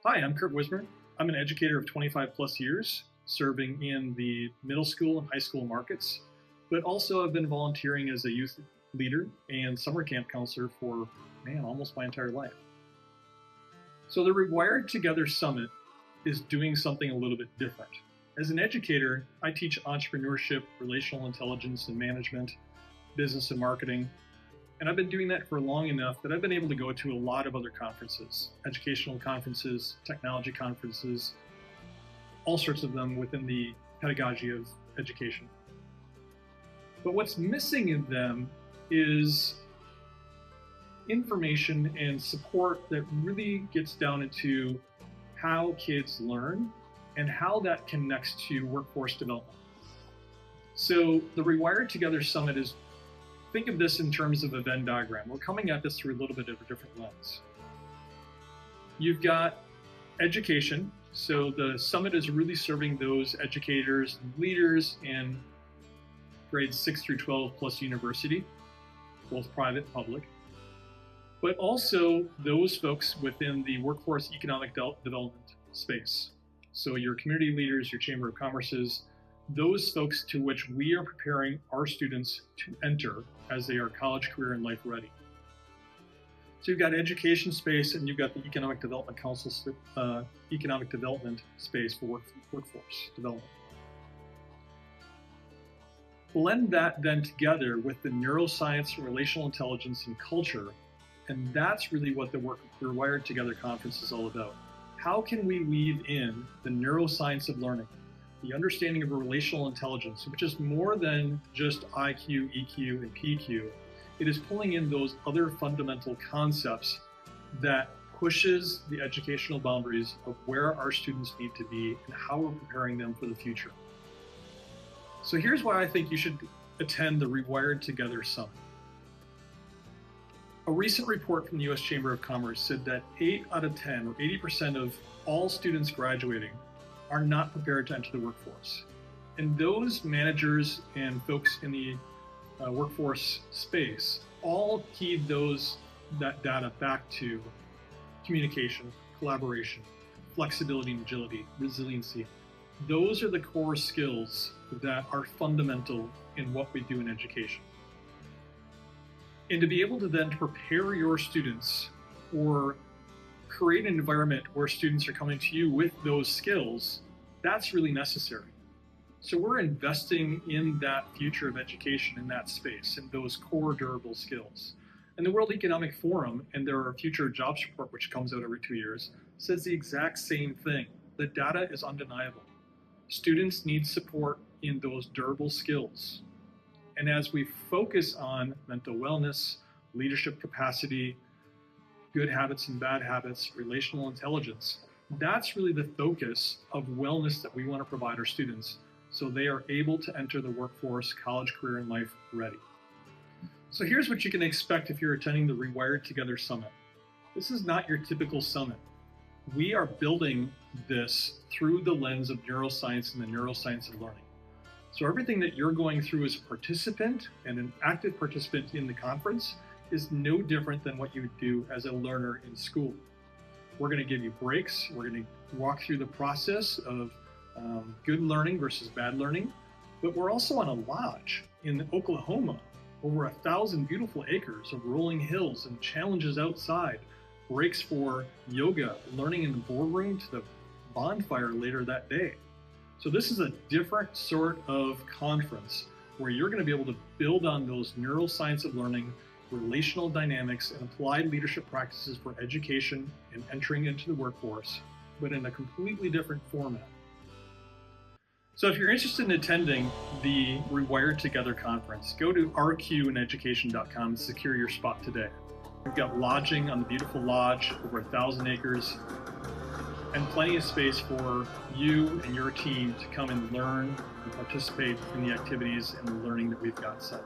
Hi, I'm Kurt Wismer. I'm an educator of 25 plus years, serving in the middle school and high school markets, but also I've been volunteering as a youth leader and summer camp counselor for, almost my entire life. So the Rewired Together Summit is doing something a little bit different. As an educator, I teach entrepreneurship, relational intelligence and management, business and marketing, and I've been doing that for long enough that I've been able to go to a lot of other conferences, educational conferences, technology conferences, all sorts of them within the pedagogy of education. But what's missing in them is information and support that really gets down into how kids learn and how that connects to workforce development. So the Rewired Together Summit is, think of this in terms of a Venn diagram. We're coming at this through a little bit of a different lens. You've got education. So the summit is really serving those educators and leaders in grades 6 through 12 plus university, both private and public, but also those folks within the workforce economic development space. So your community leaders, your chamber of commerces, those folks to which we are preparing our students to enter as they are college, career, and life ready. So you've got education space and you've got the economic development council, economic development space for workforce development. Blend that then together with the neuroscience, relational intelligence, and culture, and that's really what the Rewired Together conference is all about. How can we weave in the neuroscience of learning, the understanding of relational intelligence, which is more than just IQ, EQ, and PQ. It is pulling in those other fundamental concepts that pushes the educational boundaries of where our students need to be and how we're preparing them for the future. So here's why I think you should attend the Rewired Together Summit. A recent report from the U.S. Chamber of Commerce said that 8 out of 10, or 80% of all students graduating are not prepared to enter the workforce. And those managers and folks in the workforce space all keyed that data back to communication, collaboration, flexibility and agility, resiliency. Those are the core skills that are fundamental in what we do in education. And to be able to then prepare your students or create an environment where students are coming to you with those skills, that's really necessary. So we're investing in that future of education in that space and those core durable skills. And the World Economic Forum and their Future Jobs Report, which comes out every 2 years, says the exact same thing. The data is undeniable. Students need support in those durable skills. And as we focus on mental wellness, leadership capacity, good habits and bad habits, relational intelligence, that's really the focus of wellness that we want to provide our students so they are able to enter the workforce, college, career, and life ready. So here's what you can expect if you're attending the Rewired Together Summit. This is not your typical summit. We are building this through the lens of neuroscience and the neuroscience of learning. So everything that you're going through as a participant and an active participant in the conference is no different than what you would do as a learner in school. We're going to give you breaks. We're going to walk through the process of good learning versus bad learning. But we're also on a lodge in Oklahoma, over 1,000 beautiful acres of rolling hills and challenges outside, breaks for yoga, learning in the boardroom to the bonfire later that day. So this is a different sort of conference where you're going to be able to build on those neuroscience of learning, relational dynamics, and applied leadership practices for education and entering into the workforce, but in a completely different format. So if you're interested in attending the Rewired Together conference, go to rqineducation.com and secure your spot today. We've got lodging on the beautiful lodge, over 1,000 acres, and plenty of space for you and your team to come and learn and participate in the activities and the learning that we've got set.